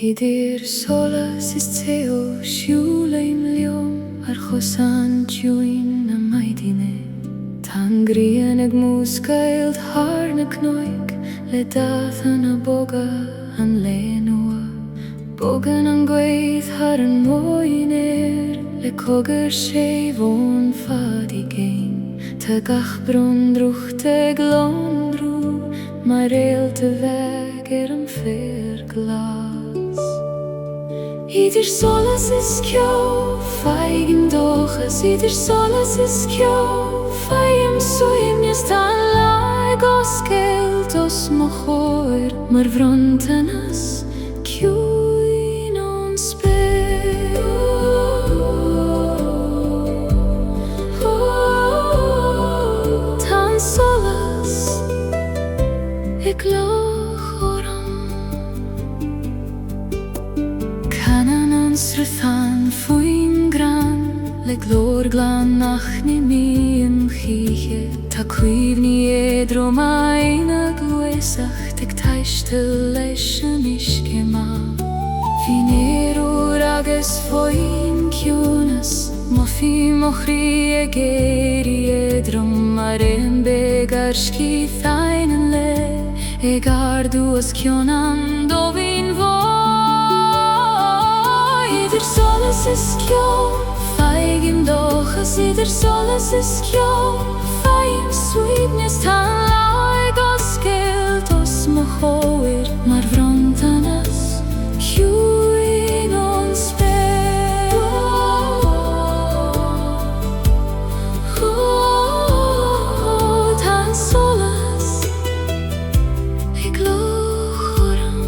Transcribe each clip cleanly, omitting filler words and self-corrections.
Idir solas is teo siúlaim liom chosan tjúin na maidine Tan grian ag múscaild har na knoig le dathan a boga an lenua Bogan an gwaith har an moiner le cogur sé von fadi gein Ta gach brun druchte glondru maar eelte weg an fair glas Idir solas is kjó, feigen dochas Idir solas is kjó, feim suimnes tan laig os geld os mochoir Mar vrontanas kjúin on spel Tan solas ik Sruthan fuin gran le glor glan nach ni mi yn chiche Ta cuiv ni edro main a glwesach Teg taishte leis yn ischke ma Fin erwr agos fuin ciwnas Mo fi mochri ag eri edro Mar en beg ar schith ein yn le Eg ardu as kionan do fin vo Idir solas is kjó, feigim dochas Idir solas is kjó, feim sweetness tan laig os geld os mochoir Mar vrontanas kjúin on spel Tan solas ik lochoram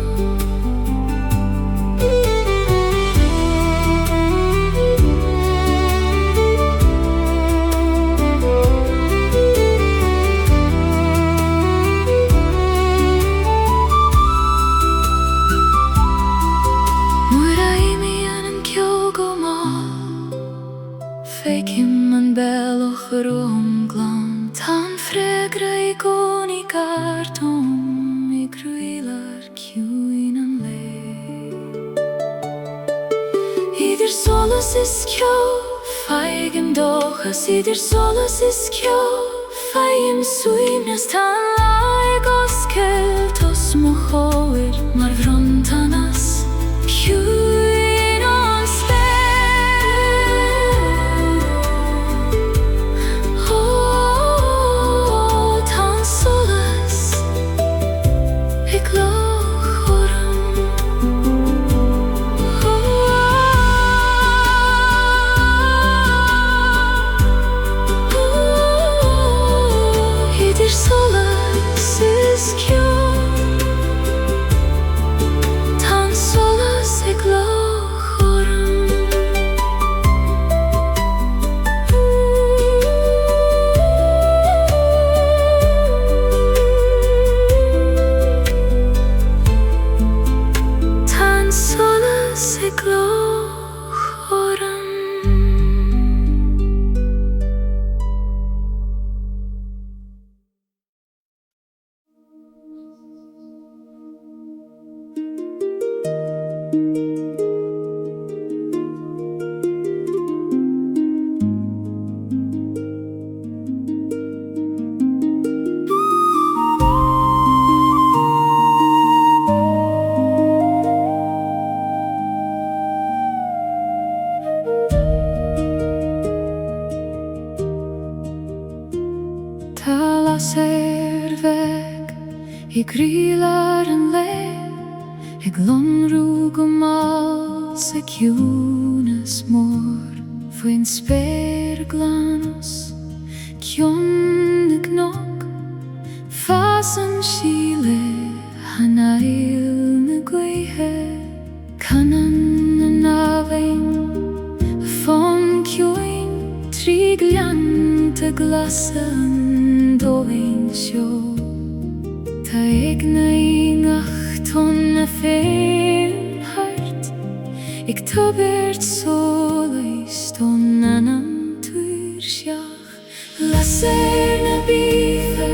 Feikim an beloch rom glan Tan fregra I gon I gartom I gruilar kjúin an le Idir solas is kjó, feigim dochas Idir solas is kjó, feim suimnes tan laig os geld os mochoir Mar vrontanas kjúin on spel Tan solas ik lochoram Idir solas is kjó Tan solas ik lochoram Tan solas ik lochoram Talas weg, I grilar an le Eg lonrug mal se kjúnas mor Fuin sper glanos Kjon ag nog Fasan síle Hanail na gwehe Canan an avein Fon kjoin Trigliant a glasan Doin sjó Ta eg na ingach ton a fein hart Ik tabert solais ton an tuir sjaach Laser na bife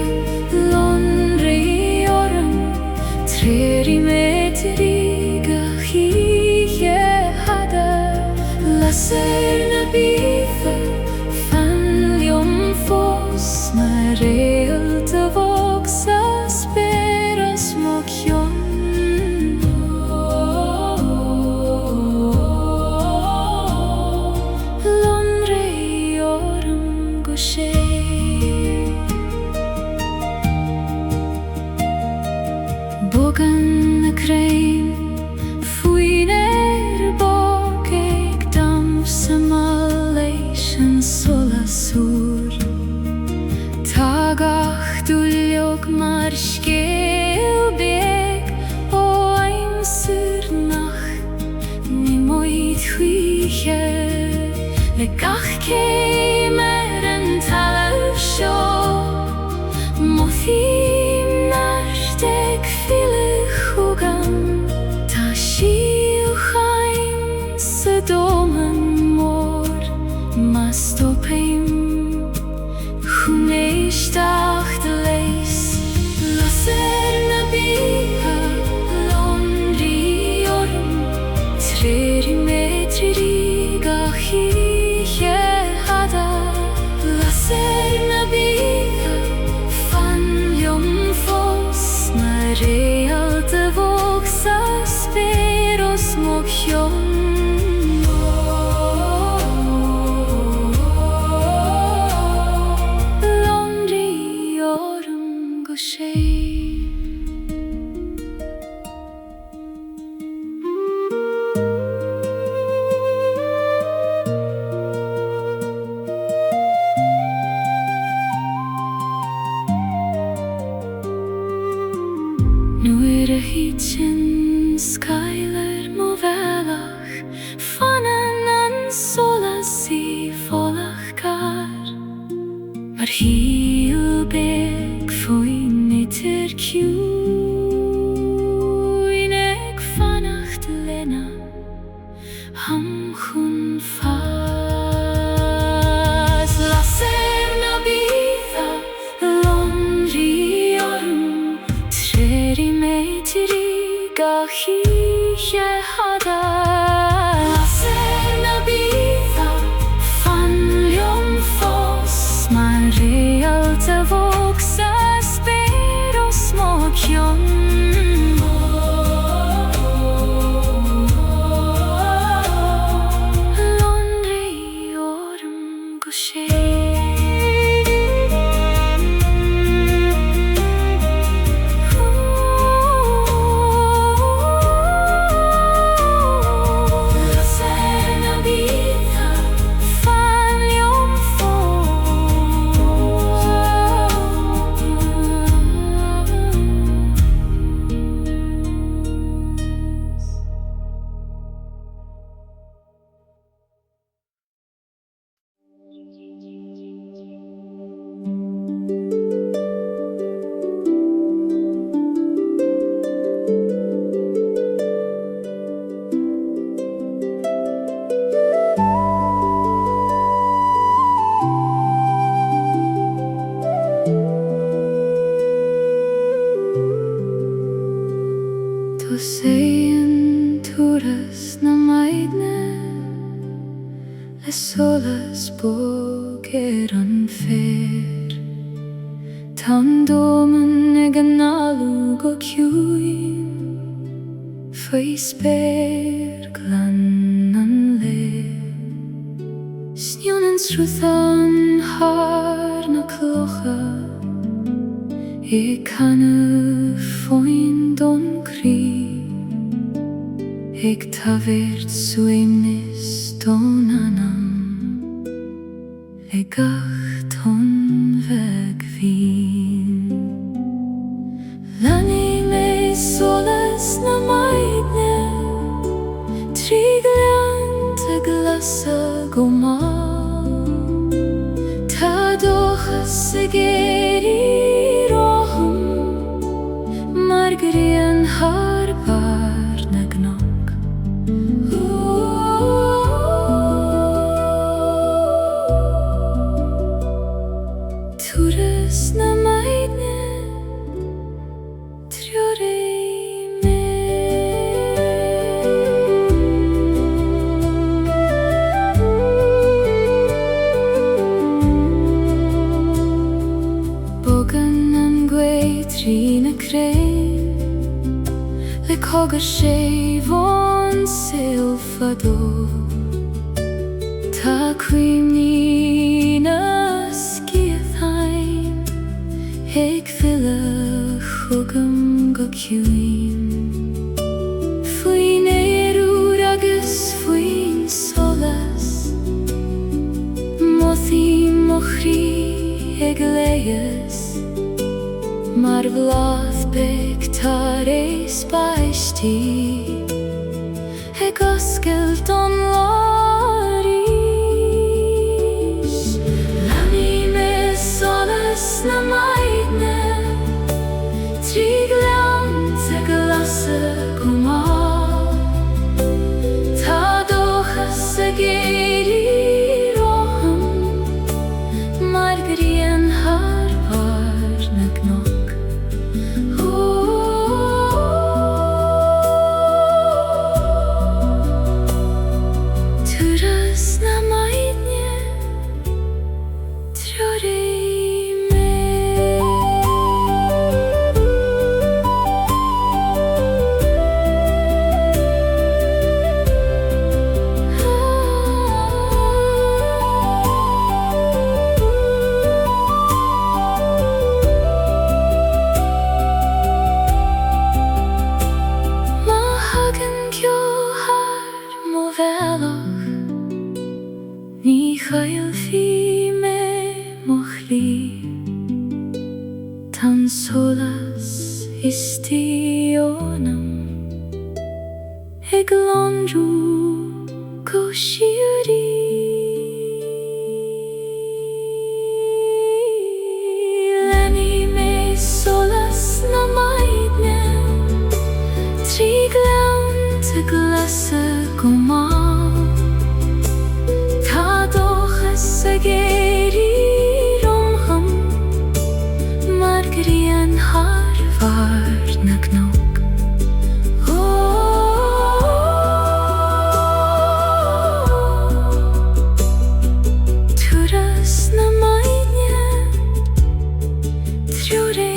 Lonre I orm Trer I metri gach I ser na bife Fanlium fos na real te voxa speras mokion Londre yorum goshe Bogan na krein Fuiner bok ek dam samalation sola sur Tagach duljog marskeel beg O ein surnach Ni moit huige Le gach kemer en talar sjo Mothi nerdeg file chugan Ta shiel chaim se domen mor Mastopeim Chuneishtach de leis Laser na biha Londri orum Treri metriri gachiche hada Laser na biha Fanlium fos Na real de voxa speros mokion Nuere hitchen skyler movelach Fanen an sola si volach kar Mar hiel beg foin etter kjuin Eg fanacht lena ham chun fas Laser na bitha Londri orum Treri meitri gachiche hada Laser na bitha Fanlium fos Man real te voxa speros mokion Londri orum goshe Seien turas na maidne Le solas boger an fer Tan domen egen alu go kjuin Fwy sper glan an le Snionen struthan har na klocha E kanne foin don kri Eg tavert suimnis don anam Legach ton veg vin Lani me solas na maidne Trigliante glasa goma Ta dochas segeri rohum Margrien harpar nagno Turas na maidne Triore me le coga sé von silfado ta quimni na skiathain heg filla chugam go cuin fuin eru agus fuin solas mothi mochri egleias mar vlath pectares baisti heg oscailt on laris l'anime solas na maidne triglant ag lasa gumal ta dochas ag Éire roham mar grian harp na gnog turas na maidne trore Ní chael fi me mochli tan solas istionam ag lonrú go siúri lenni me solas na maidne triglant ag lasa gumal ag Éire romham mar grian harp na gnog turas na maidne trore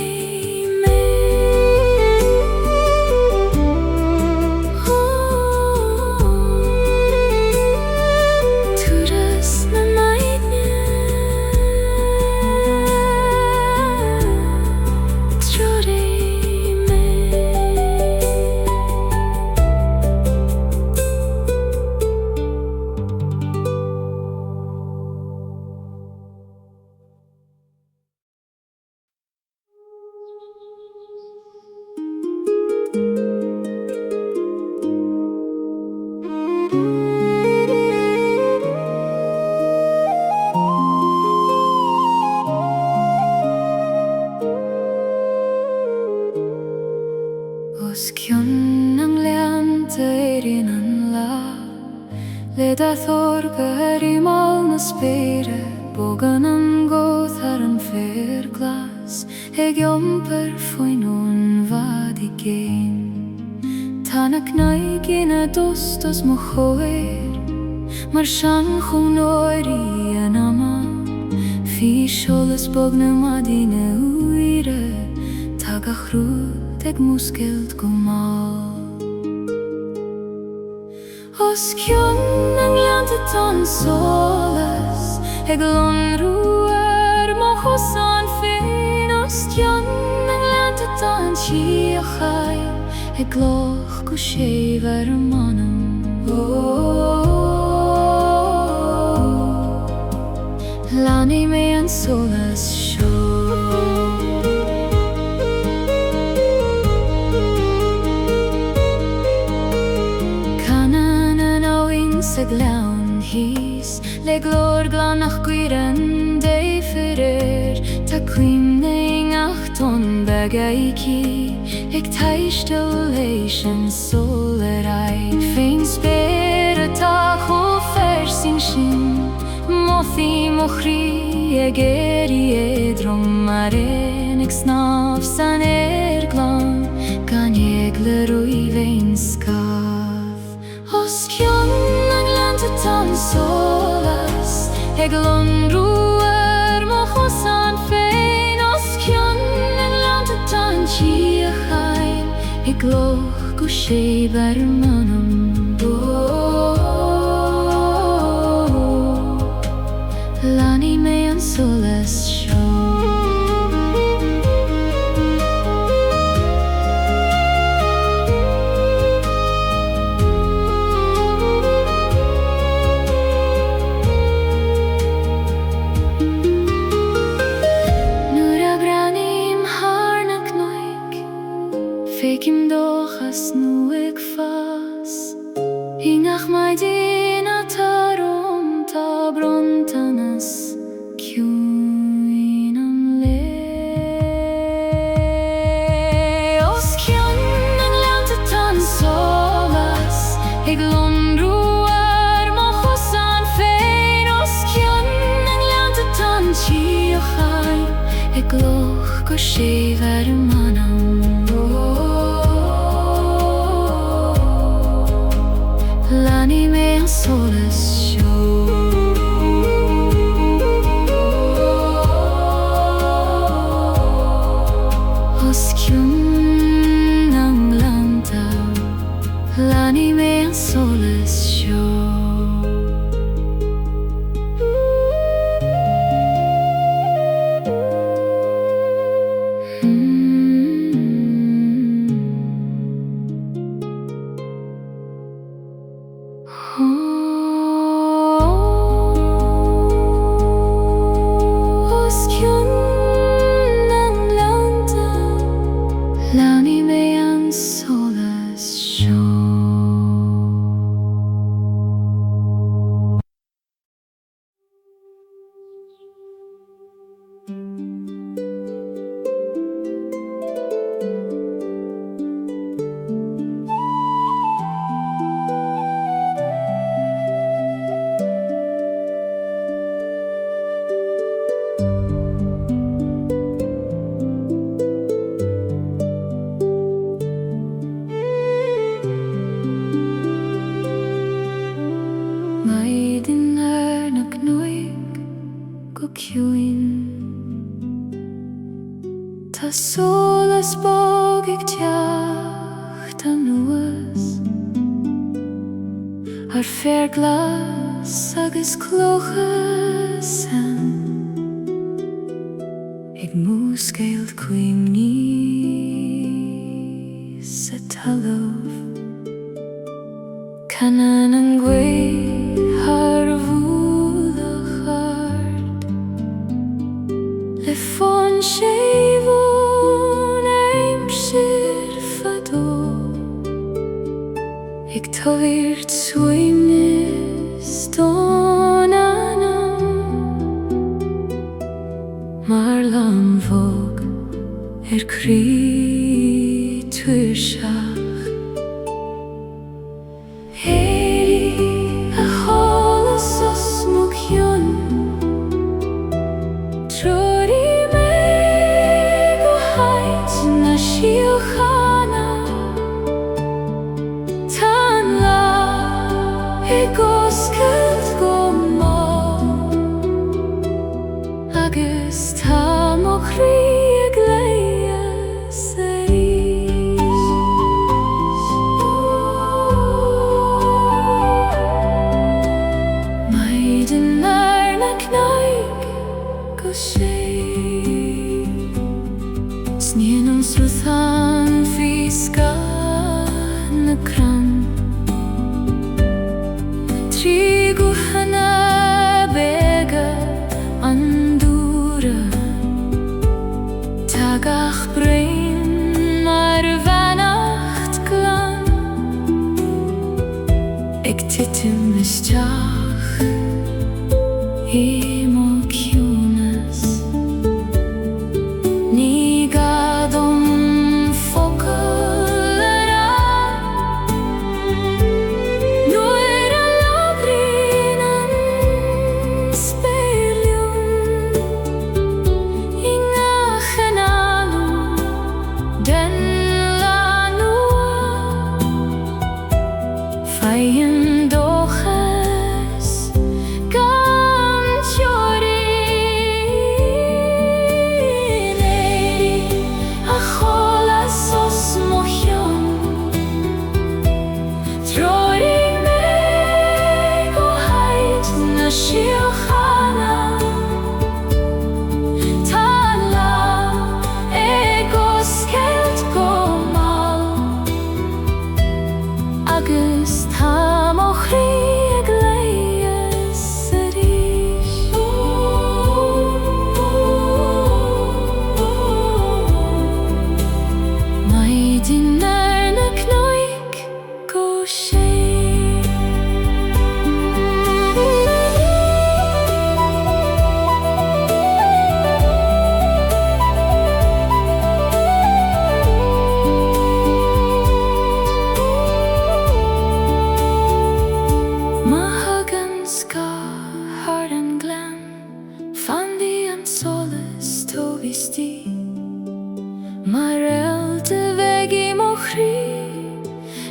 Os cion ang leanta Éire an la le da thorga rimal na spére bogan an goth ar an fair glas ag jomper foin on vadi géin Tána cnaigin a dostos mo choir mar sean chunóirí an ama fi solas bog na madine uire tag a chrúd ag muscailt gumal Os cion ang leanta tan solas ag lonrú mo chosan féin Os cion ang leanta tan chiachai ag gloch go sé ver manam Lani me an solas seo ag lean hís le glór glanach cuiran dé ferir ta cuimning ach ton begaiki ag taistil leis an solarai féin spéir atá cho fersin sin mothi mochri ag Éire drom maren ag snaf san glan gan egle roi féin skaf Os cion tan solas ag lonrú mo chosan féin Os cion ang leanta tan chiachai ag gloch گوشه بر منم l'anima è un sole Fekim doch as nu ik fas Ingach mai dina tarom ta brontanas Kjuinam le Os kjønnen lente tan solas Ik londroer ma hossan fein Os kjønnen lente tan tjiochai Ik loch go shever manam L'anima è un sole L'anima è un sole L'anima è un sole Ta solas bog ik teacht an nuas Ar ferglas agus clochas an Ik múscailt cuim níos a talov Canan an gwei har vúlach ard Le fon sévon eimsir fadó Ik tavirt suimnis donanam Mar lamvog krí tuair seach Éire a cholas os mo cion Troí me go haid na síochanna Tan lá goscailt go má agus tá mo chrí ag léas éis Maidin ar na cnaig go sé Sníon an sruthan fi scan na cran Trí go hana bega an dúra Tagach brein mar vannacht glan Ag titim isteach mo ciúnas Ní gadom focail ará Nuair a labhríonn an spéiliúin I ngach an alú den lá nua Faigheann dóchas gan teorainn Éire a cholas os mo cheann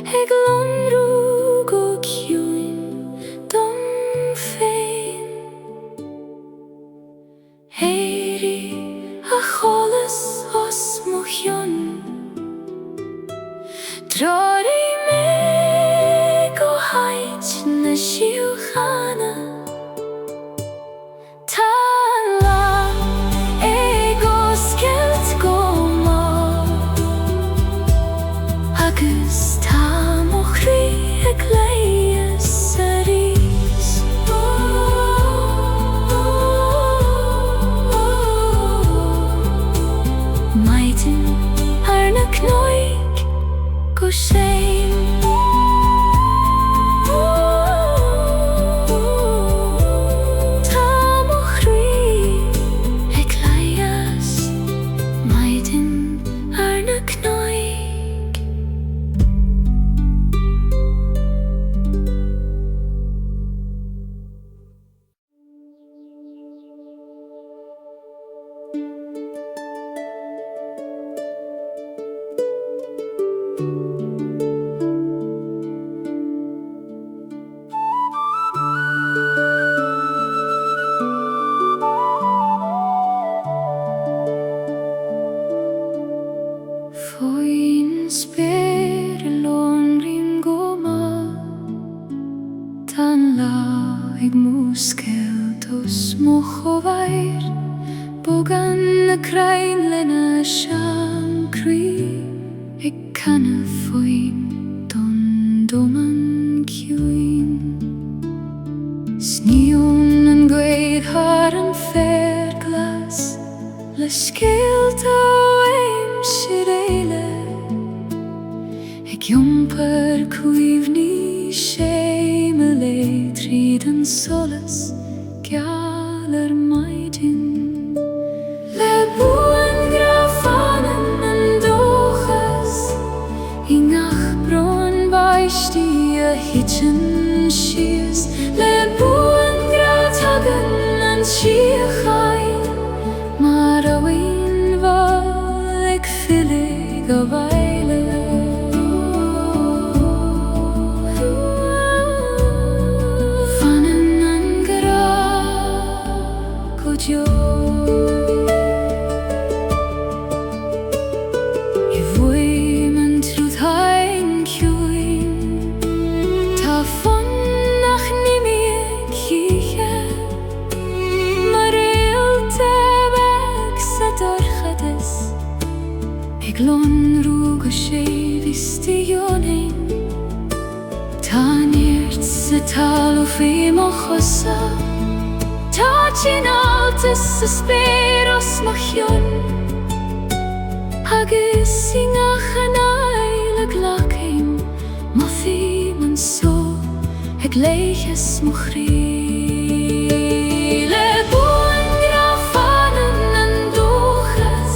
ag lonrúg ó ciúin dom féin. Éire a cholas os mo chion, drorí me go haid na siúchana. Tá lá ag os ceilt go mór, agus tá mo chrí ag léas a rís. Maidin ar na cnoig go séim. Tá mo chrí ag léas, maidin ar na cnoig. Foin spéir lonrin go má, tan lá ag músceilt mo chovair, bogan na crain lena seam crí, ag canna foin don doman ciúin. Sníon an gweid har an fair glas, le scéalt ó éim siad éile, ag iompar cuimhní sé me le tríd an solas geall maidin. Le buan grafanan an dóchas, I ngach bron baishtí a hitchan sias. Le buan gratagan an siachain, mar a win val ag filig a bhaile. Fanan an gra go dio, I bhuaim an trúdhain ciúin, tá fan nach nimíoch híche, mar réalta bheag sa dorchadas, ag lonrúg a sé vistiúnain. Tá níirt sa tal ó fé mo chosa, tá sin altas sa spéir os mo chion, agus I ngach an ail ag lacéim, má fí man so ag léchas mo chrí. Le buan grafanan an dóchas,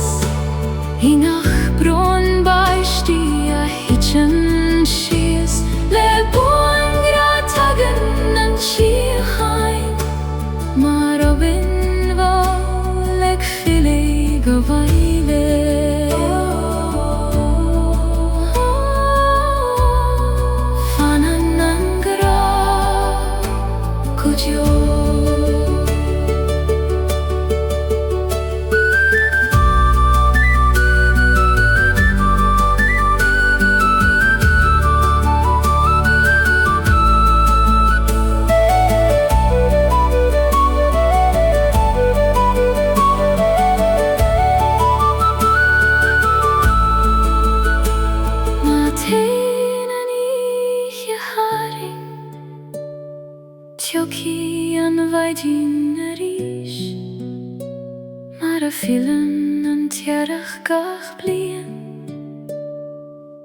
I ngach bron baishtí a hitchan sias. Le buan gratagan an siachain, mar a win val ag filig a bhaile. Fanan an gra go dio. Tioki an vaidin a ríis, mar a filan an tiarach gach blian,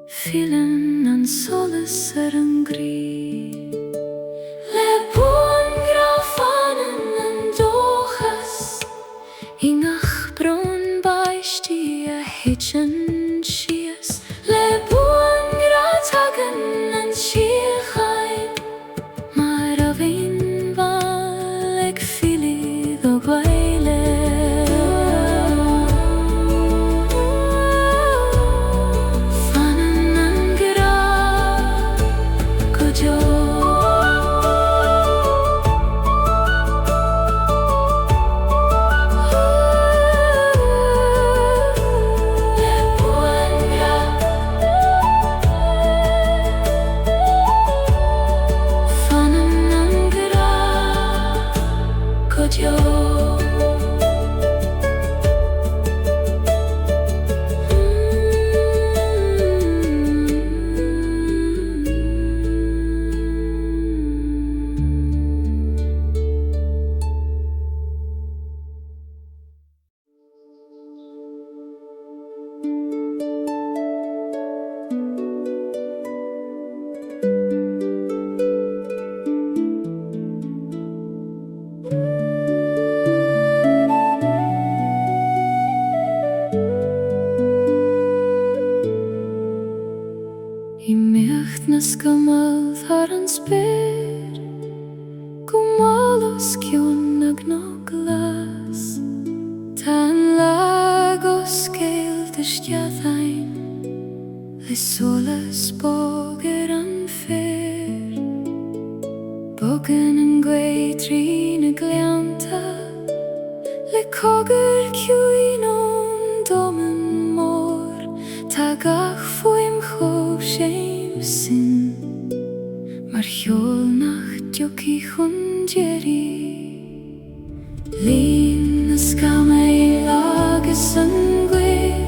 filan an solas ar an grí. Le buan grafanan an dóchas, I ngach bron baishtí a hitchan sias. Le buan gratagan an siachain, mar a win val ag filig a bhaile. Fanan an gra mecht na skamel thar an spyr Gumalos kion ag no glas Tan lagos gael dy stiadhain Le solas boger an fyr Bogen yn gweidrin y glianta Le coger cywyn o'n domen môr Tagach fwym chob sieim syn Mar hiol nach diog I chwndjeri Lyn ysgam ei lagus yn gwyr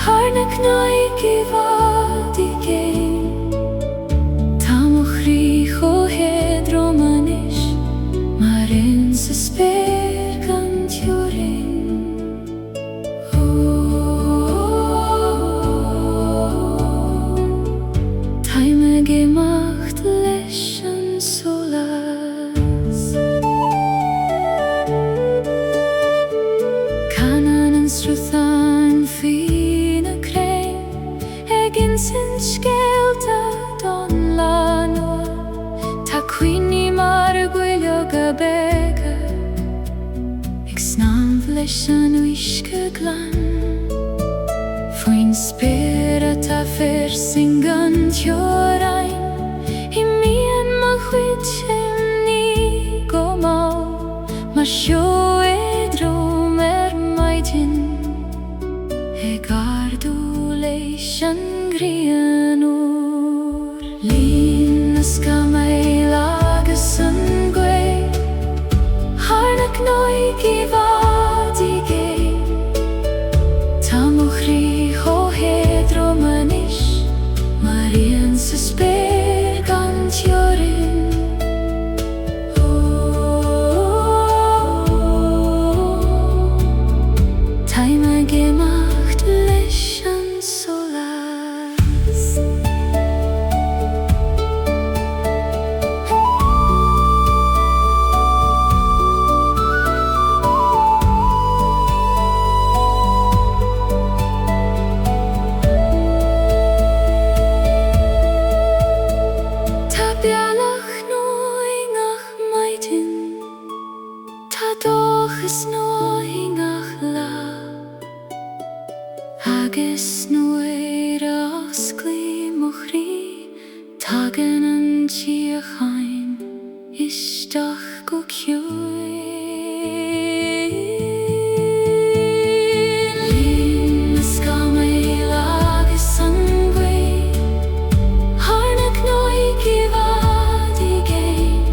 Harna cnaig I fad I gein Tam o chrych o hedro manish Mar un sy spyr gan tiorin Taime gemacht leis an solas Canan yn strwthan ffyn y crein Egin sy'n sgelta don lanwa Ta cwyni mar y gwyliog y bega Eg snam leis an wisga glan Fwy'n spyr a ta fyr sy'n gan tiorain I mi yn ma chwyd chymni gomal Ma sio edrom maidin Eg ardw leis an grianwr Lyn ysgam ei lagus yn gweud Harna cnoig I fad I gein Tam o chrych o hedro manish Mar un sy spyr gan tiorin Taime gemacht leis an solas Ta bialach noingach maidin Ta dochus noingach la Agus nuair a osgli mochri Tagan an tiachain Isteach go ciúin Lyn ysgam ei lagus an gweid Harna cnoig I fad I gein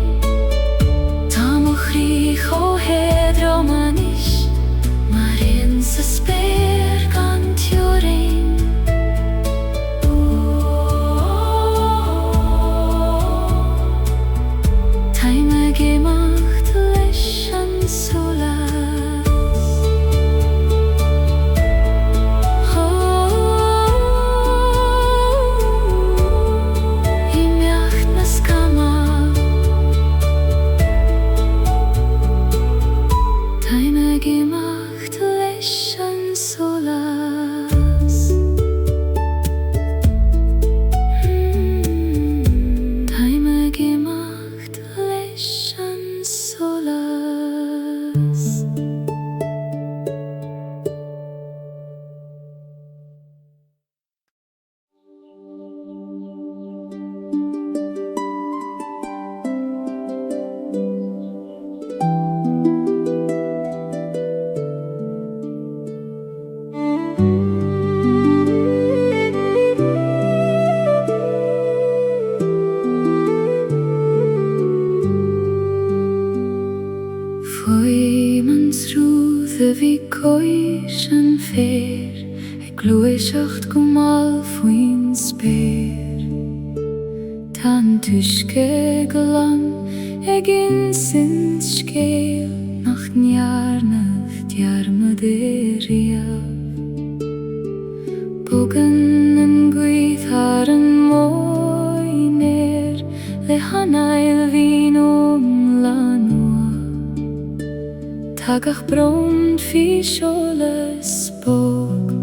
Tam o chrych o hedro manish Mar un sy spyr gan tiorin Taime gemacht leis an solas I meacht na skamel Taime gemacht leis an solas Taime gemacht leis an solas Fwy man soothe vi kois an fyr Eg glwysacht gomal fwy'n spyr Tan tuske glan eg insint skeil Nach njarnaf djarmad ethereal Bogen yn gwydd ar yn moiner Le hanail fin lanwa Tagach brond fi sioles bog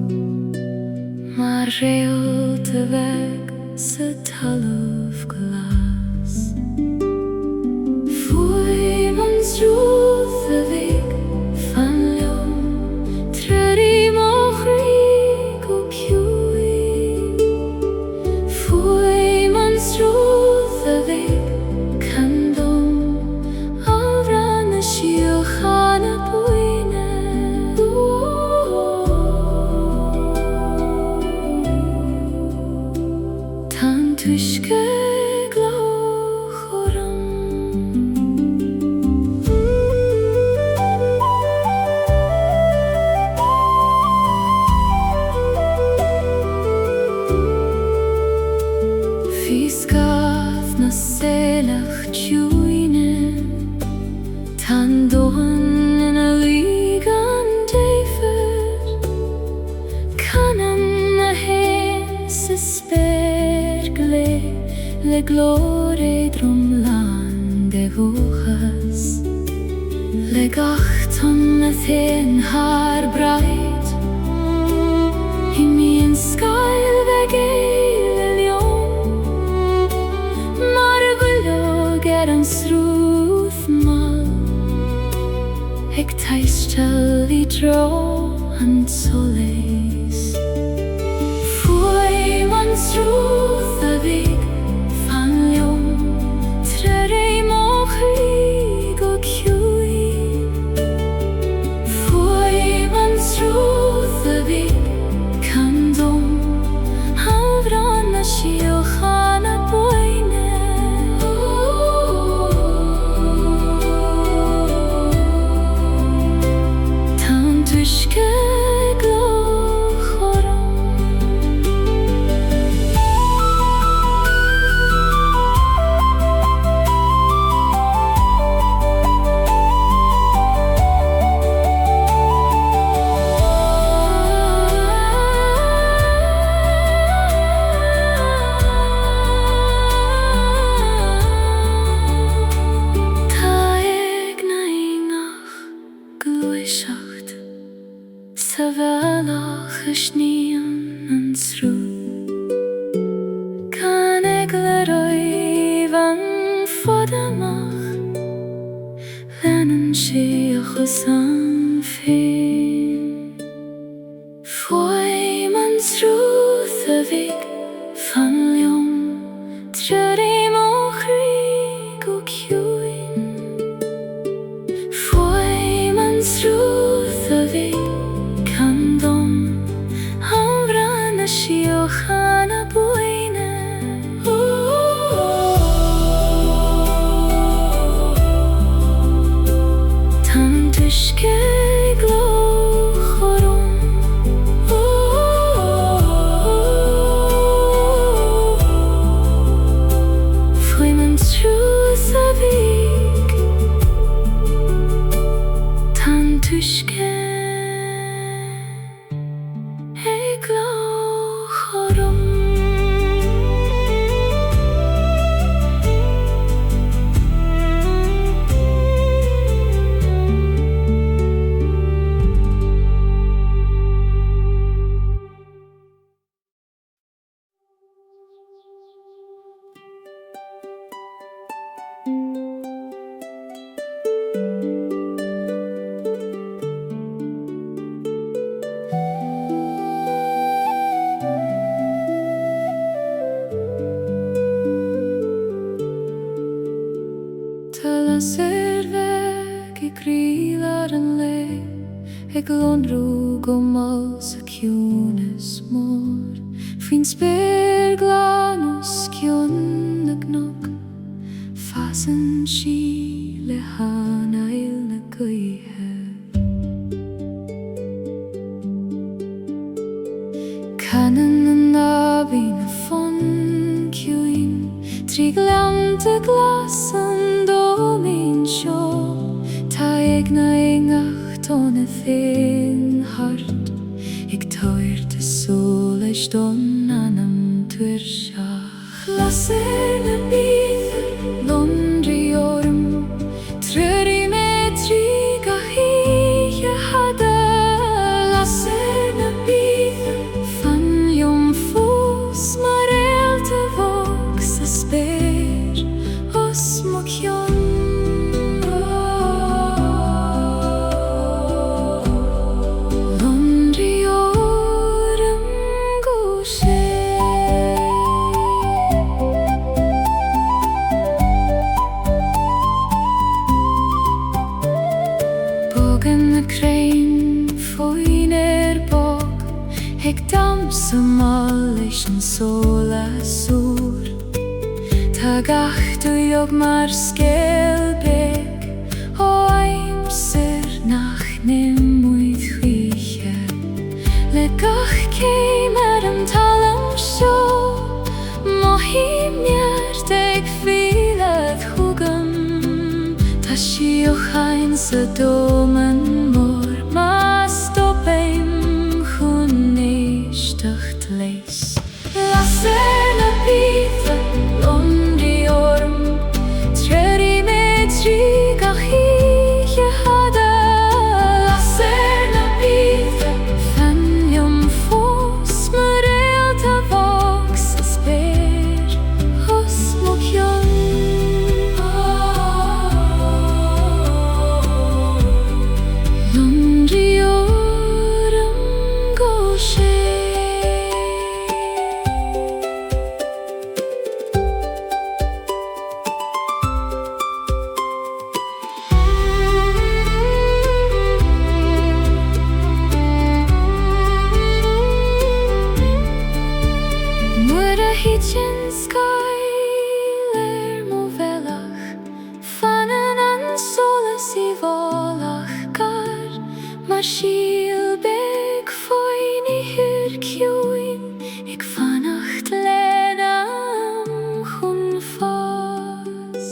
Mar reol te weg a tull of glass. Foi mans ruth a vig fan leom, treri mochrig o piui. Foi mans ruth a vig candom, avran a shiochan a buine. Tan tushke selach tjuine, tan dohan in a ligan defer, canam na hes spergle, le glore drumlande hojas, le gachton na then har breit, in min skyl vegele leon. An sruth mal, ek taistel I dro an soleis. Foi man sruth a vig fan leom, trerei mochrig o kiui. Foi man sruth a vig candom, avran a shiochan a buine. Savelach is nian an srúd, can ag le roiv an fodamach, lenan siachus an féin. Foi man srúth a vig fan leom, treri mochrig o kiuin. Foi man srúth a vig candom, avran a shiochan a buine. Tan tushke glochorum. Foi man truth a vig, tan tushke serveg I grílar an le, ag lonrú go mal sa ciúnas mór. Fin sperglan o scion na gnog, fasan si le hanail na gaithe. Canan na nabi na fon ciúin, trí gleanta glas an domin seo, tá ag na ingach don a thin hart, ag toir de solis don anam tuir seach. Lasir na bíthar londri orm, treri metri gahiche hada. Lasir na bíthar fan liom fús mar elte Tagachtu og mar skelbeg og aimser nach nemuid chvíche le gach keimer talam sjó mohimjer deg fílað hugum ta síoch einsa domen mor mas stoppem chun éisteacht leis Lasser na bíða Londri orm Treri med trygga híje hada Lasser na bíða Fenjum fós Mörelta voksa spyr Hos mokjon Londri orm goshe Sílbeg foin I hyrkjóin Eg fannacht lenam chun fás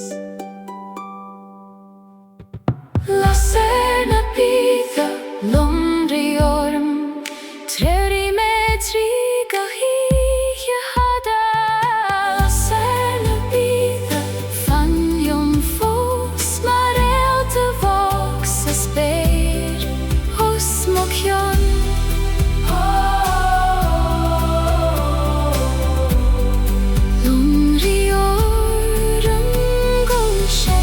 Lasser na bíða Lomri orm Treri med trygga híje hada Lasser na bíða Fanjum fós Marelta voksa spyr Mokjon Lomri orm goshe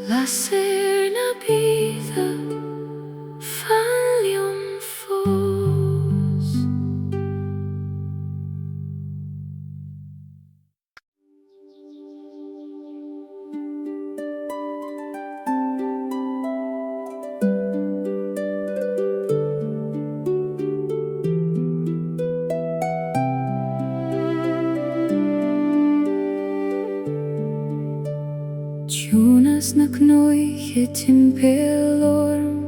Lasser na bíða Fenjum fós Tjúnas na knúiche timpel orm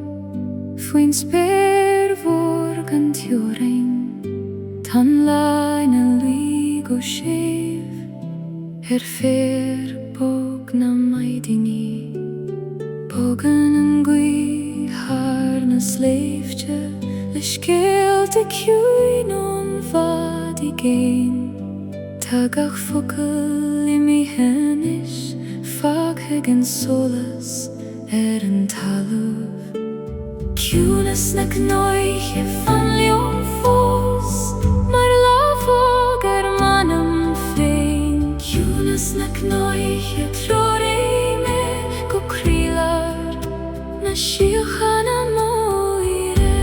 Fuin spyr vorgan tjórein Tan laina luig og séf Fer bógna maidingi Bógan an gui harna sleifte Le skelte kjúin on vad I gein Tagach fokkel I mi hennis Faghagen solas an taluv Cúnas na knóiche fanljum fós Mar lafog manam féin Cúnas na knóiche trori me go krílar Na síochana móire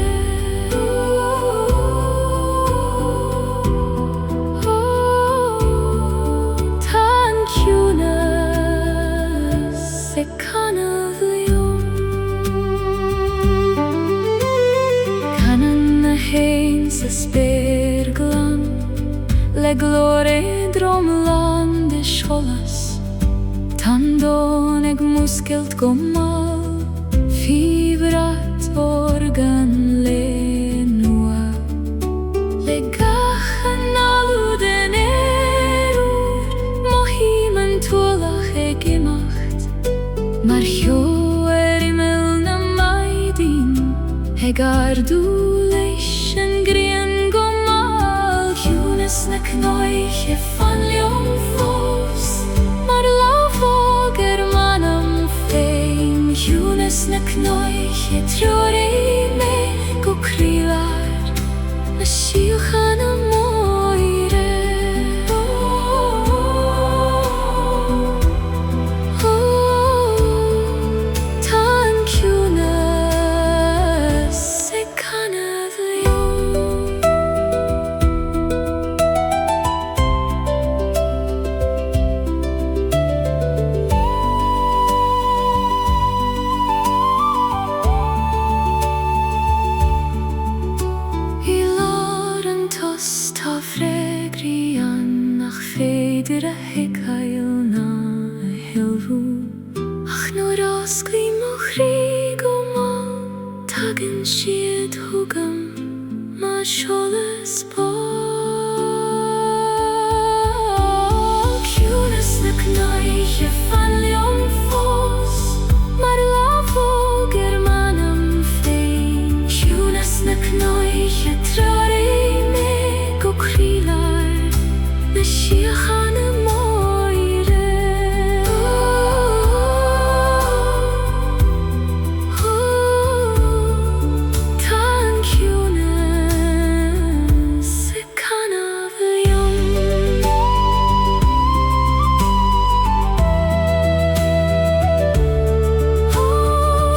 Tan cúnas Se canavlium Canan na hain sa sperglan Le glore dromland de scholas Tandon eg muskelt gommal Fibrat organ lenua Le gachan aluden erur Mohimen tuolach eg imacht Mar hjó I milna maidin Hegar du leis an grien gommal Cúnas na knóiche fanljum fós Mar lafog manam féin Cúnas na knóiche trori me go krílar Na síochana móire Éire hekail na hilru Ach no rasclí mo chrí go má Tagann siad thugam má seolas bá Ciúnas na cnaiche fan leon fós Mar láfógur manam féin Ciúnas na cnaiche trarí me go crílar Na siochanna móire Tá an ciúnas sa canmh liom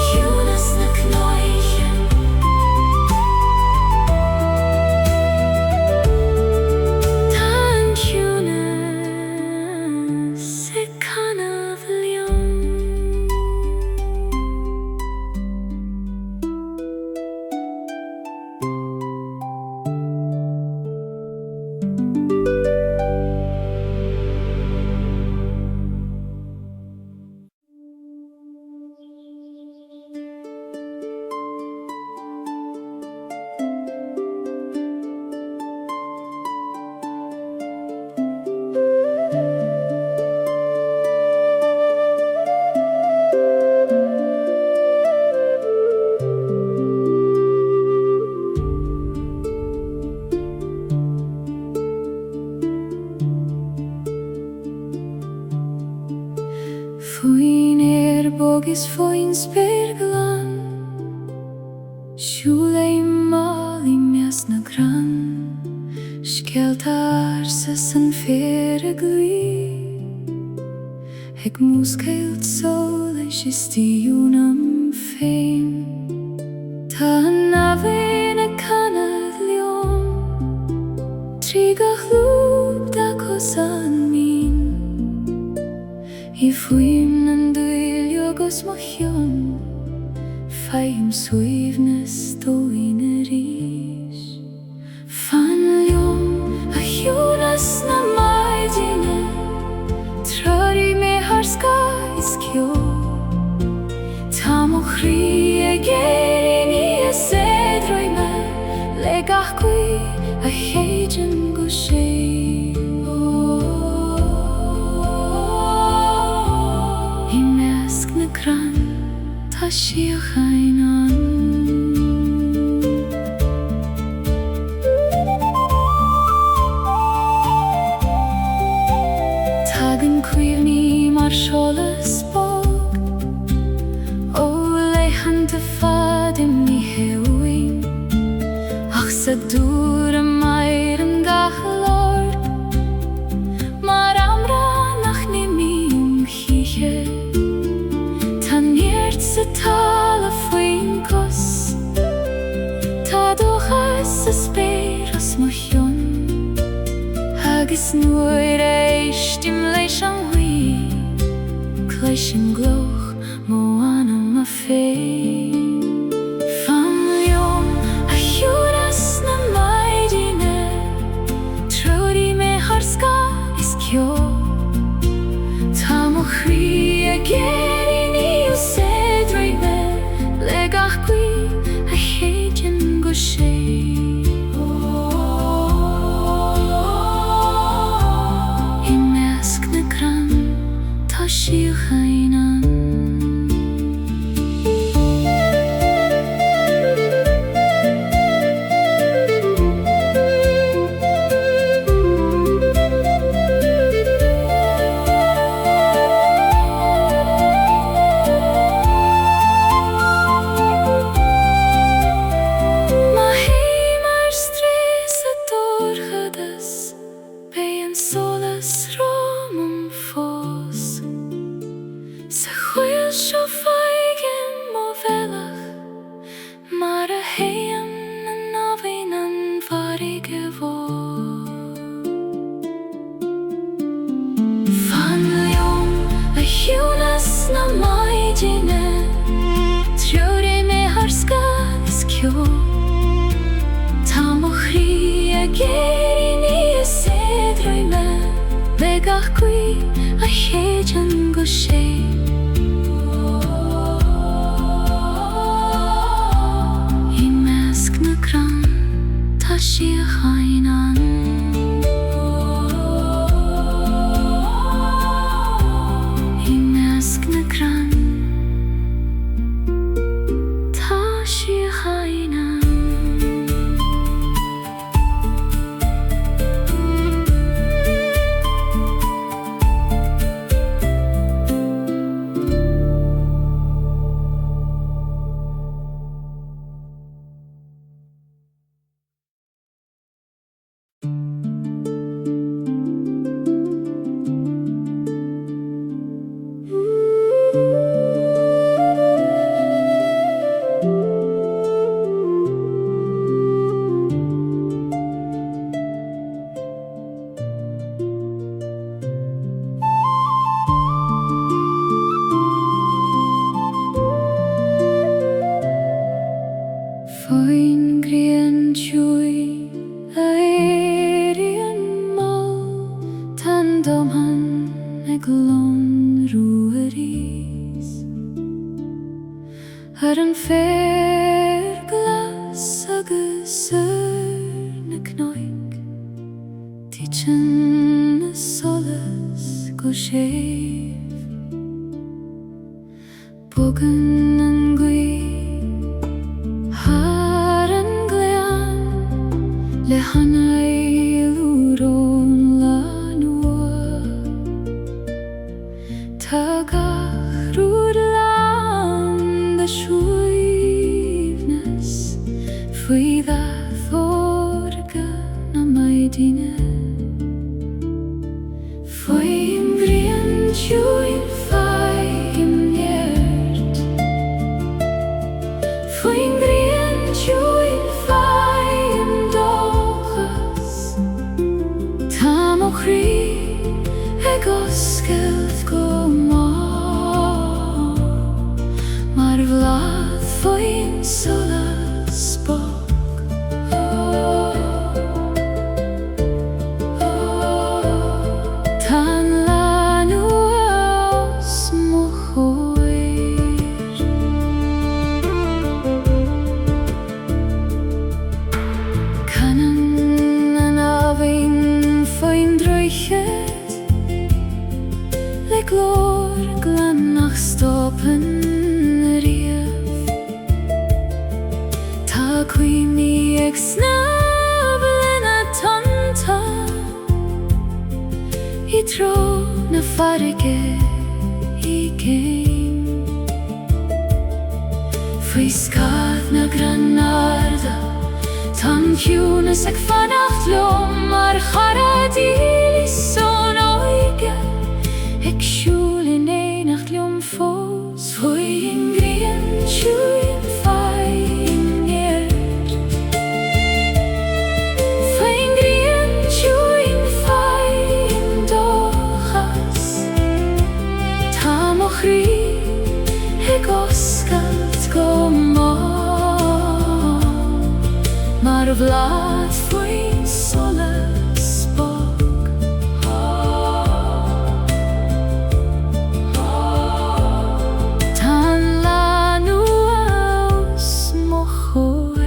Ciúnas na cnaiche Tá an ciúnas sa canmh liom Faoin bógus faoin spérglan Siúla málaí meas na gran Scealtar sa san fér a glí Ag múscailt sol leis istíúnam féin Tá nabhain a canmh liom Trí go chlúb da cosan mín I faoin an dúil agus mo cheann Faim suaimhnas dóin a ríis Fan liom a ciúnas na maidine Traí mé thar scáis cio Tá mo chrí a géirí ní a séadrói me Le gachcuí a chéidean go sé I measc na gran tá siochan an Tagann cuimhní mar seolas bog Ó leitheann de fadim ní heúin Ach sa dúr a mair an gachalár Mar amra nach ní míon chiche Tá níirt sa tála faoin cos Tá dóchas sa spéir as mo cheann Agus nuair éistim leis an mhuí Cleis an gloch mó anam a féin Fan liom a ciúnas na maidine Traí mé thar scáis cio Tá mo chrí a géirí ní a séadrói me Le gachcuí a chéidean go sé I measc na gran tá siochan an begach gui a héjan go sé. I measc na gran tá sí a chainan. I measc na gran tá sí a chainan. Foin grian chui a Éire an mal tan domhan ag lon ruaris ar an fair glas agus na knoig tichan na solas go séf bogan an gui le hanai luron la nua tagach rúd lan the shuivness fui da forga na maidine fui imbrian chuin fai im nert fui imbrian chuin fai im Chrí ag oscailt go mar bhlad faoin solas bog. Tá leanú os mo chóir canan an ábhain faoin druichet le glór glanach stoppen riamh tá cuimhní ag snabblin a tonta I tro na farige I céim faoi scad na granarda tan ciúnas ag fannacht lom mar charadíl son oige ag siúl in éanacht liom fós faoi ingrian siúin fai in nert faoi ingrian siúin fai in dóchas tá mo chrí ag oscailt go mar bhlad faoin solas bog. Tá leanú os mo chóir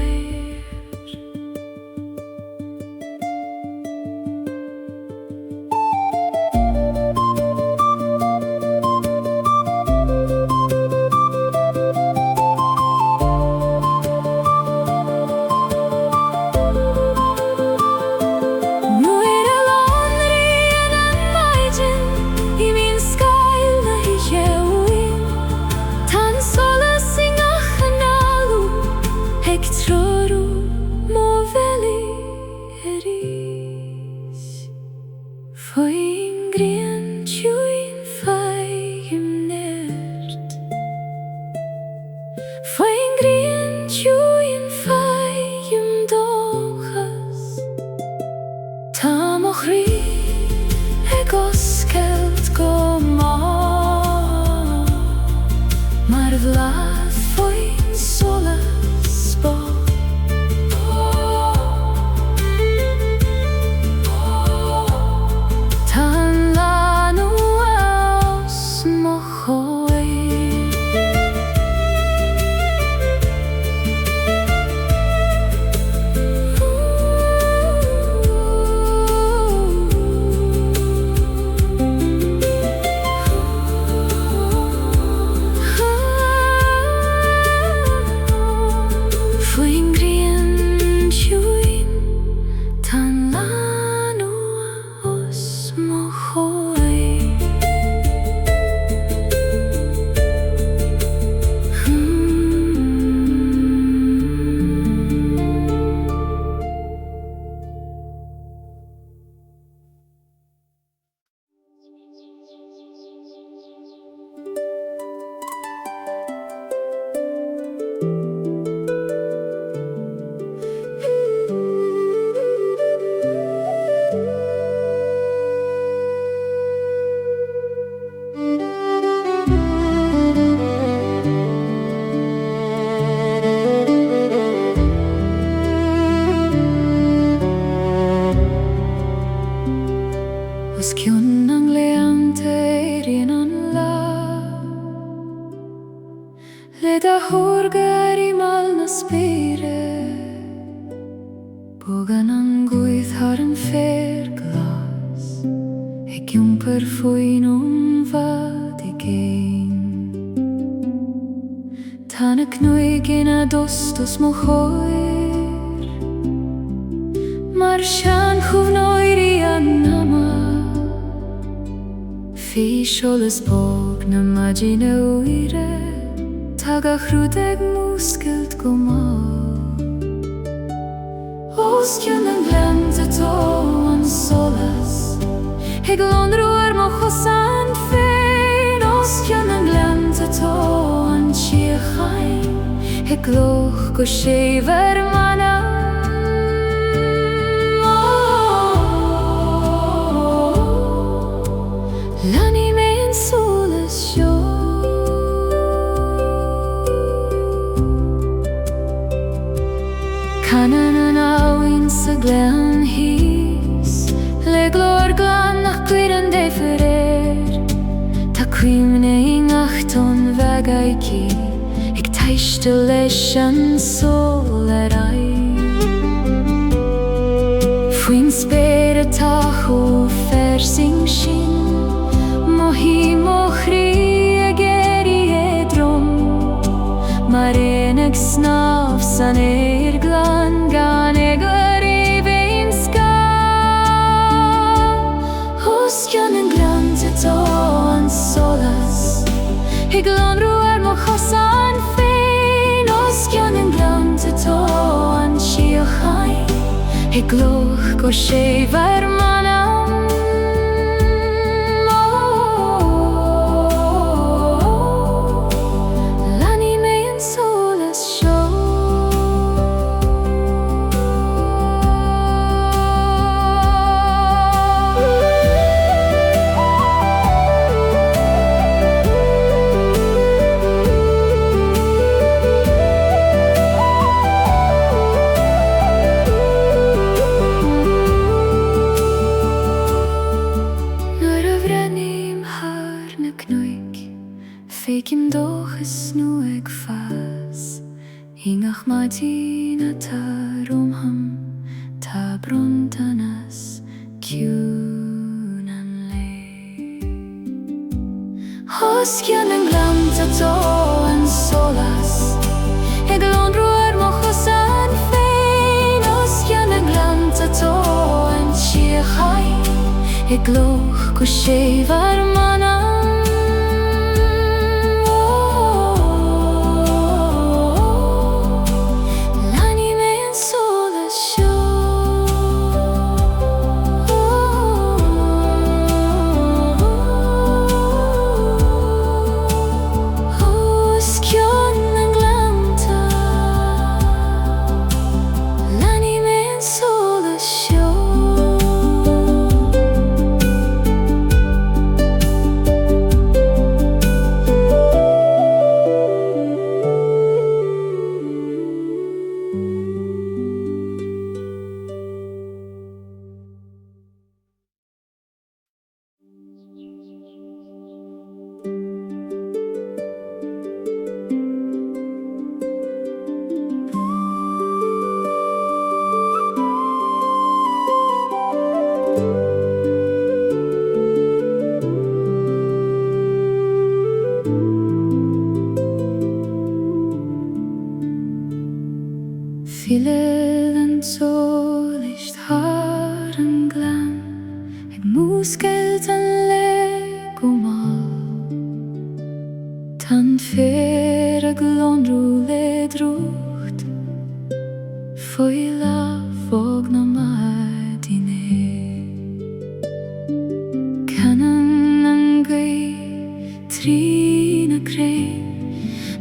Tan Os cion ang leante Éire an la Le da hórgar I mal na spire Bogan ang gwydd har an fair glas Ec yung perfwyn fad I gein Tan y cnwy gyna dostos mo hwyr Mar sian chwfnoir I an nama Fi siolys bog na magin Éire Tag a chrwdeg mwsgyld gomol Os cion ang glant ato an solas Heg lonrwar mo chosan fein Os cion ang glant ato an chiachain Heg gloch go séver manam Lani me an solas sio Canan an awin sa glean his Le glor glan nach gwyran de ferer Ta cwymne ing achton vegau ki Ig taiste leis an sol ai Fwyn spere tach o fersing sin Mo hi mo chri ag eri drom Mar enag snaf san glan gan egar I vein ska Os cion ang glant ato an solas Heg lonrwar mo chosan fein Os cion ang glant ato an chiachain Heg gloch go séver manam Lani me an solas sio Fekim doch is nu ag fas Hingach matin a tarom ham Ta brontanas ciwn an le Os cion ang glant ato an solas Eg lonrwar mo chosan fein Os cion ang glant ato an chiachain Eg gloch go séver manam Viele an solicht har an glan Eg musgeld an leg o mal Tan fer ag lonru le drucht Foila fog na madine Canan an gwy trin a grein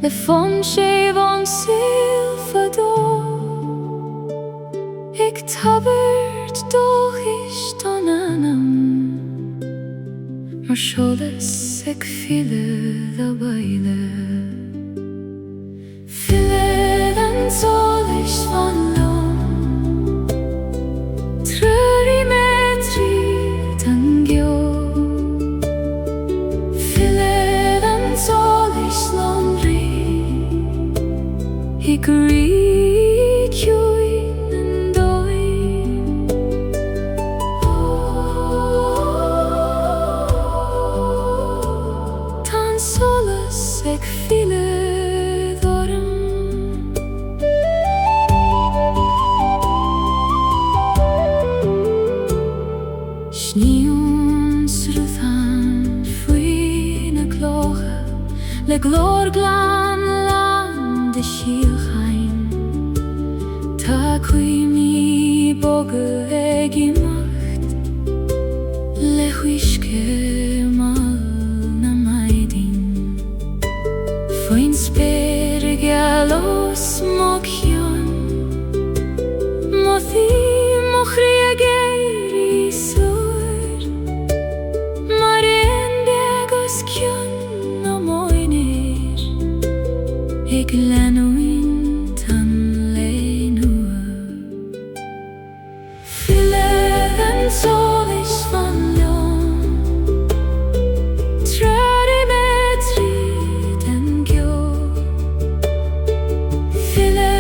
Le fon sév an sylfador Ik tabert doch ist an anam Mar solas ag file da baile File an solicht van lom Trur I metri tan gyo Sníons ruthan faoi na glócha le glór glan land de sílchain. Tá cuimní boga ag imacht le huisce mal na maidin. Faoin spéir galos mo cion mo thí mo chrí a géirí suair mar éon beagos cion no moinir ag leanúin tan le nua. Fille an solis van leon trari metri den gyo. Fille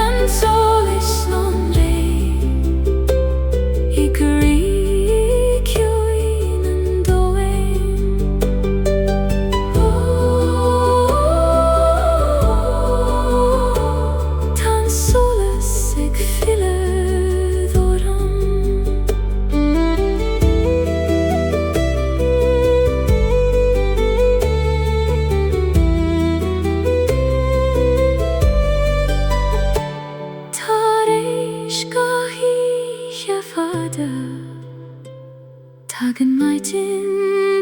an solis non rei I grí ciúin an doin. Tan solas ag fille dhoram. Tar éis gaithí a fada tagan maitin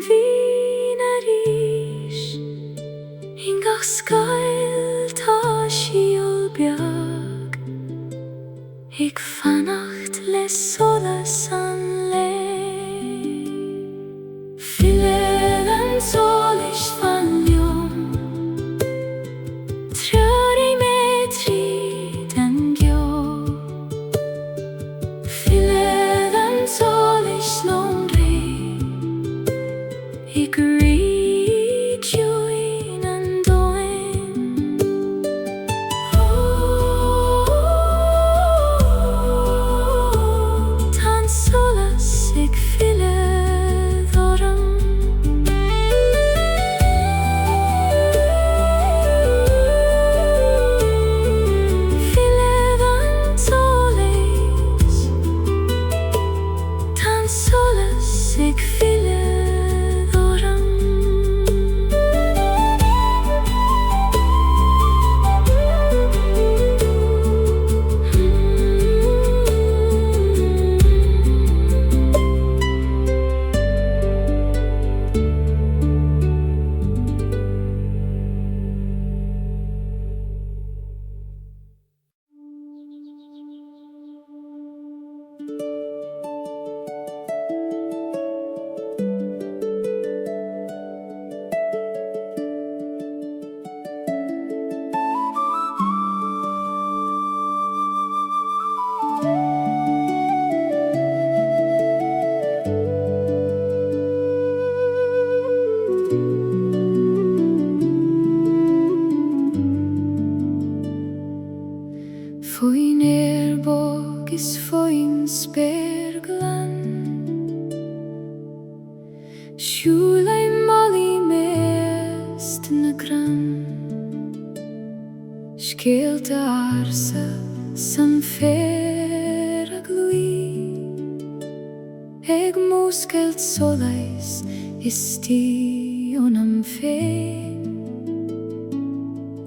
bhín a ríis in gach scail tá síol beag ag fannacht le solas an le. Fille an solis van leon trari metri den gyo. Fille an solis non rei I grí ciúin an doin. Tan solas ag fille dhoram. Fille an solis tan solas ag fille dhoram. Faoin éirbog is faoin spéir glan siúlai molly mest na gran. Scéalta arsa san fér a glúi ag múscailt solais istí ón am féin.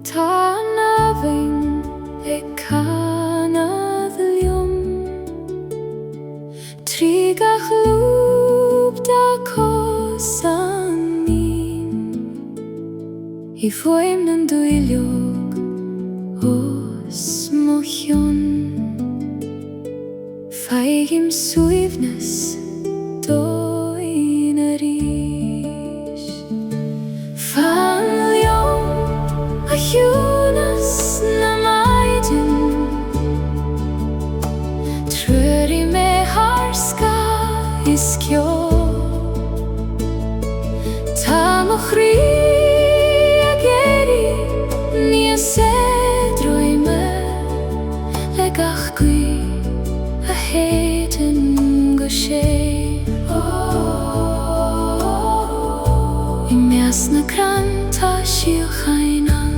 Tá nabhain ag canad liom trí gach lúb da cos an nín I foim nan dúileog os mo chion. Feigim suaimhneas dóin a ríis. Fan liom a hiúnas na maidin trúri me harsca is cio. Tá mo chrí a géirí níos éadroime le gach gui a héitin go sé. I meas na cran tá sílchain an.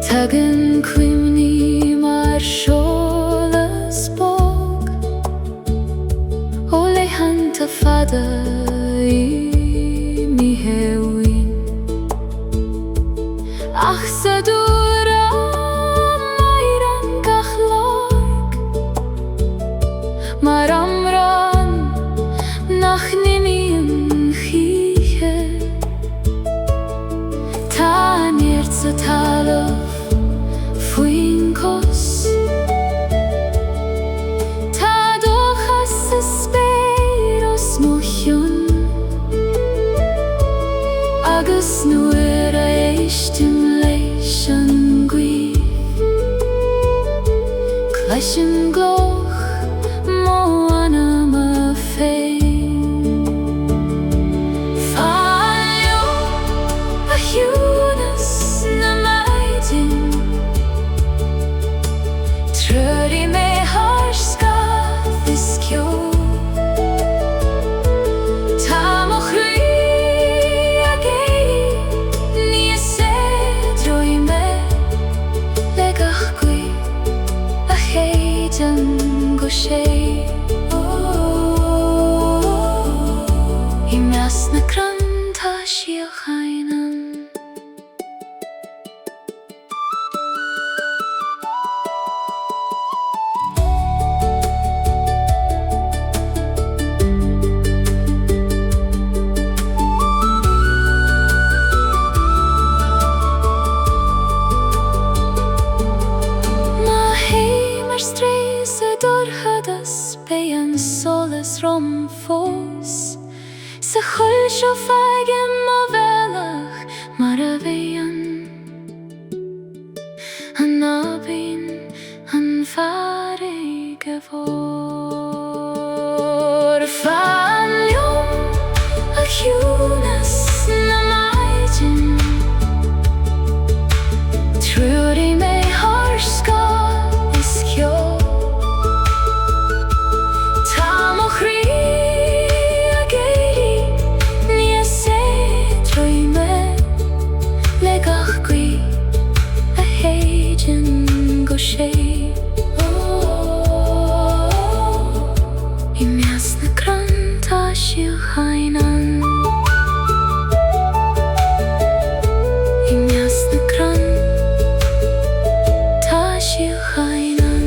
Tagan cuimní mar seo Leishin gloch mo anam a fein Falio a hunas na maidin Truri me harska fiskjo Tamochri a geiri ni a se droi me legachgui a heidan go sé I meas na cranta siachainan Beyan solas rom fos Sa chul sio feigim mo velach mar a bhean An abin an farig a vor Falium a hunas na maidin Truri me harska iskjo I meas na cranta siachainan I meas na cranta siachainan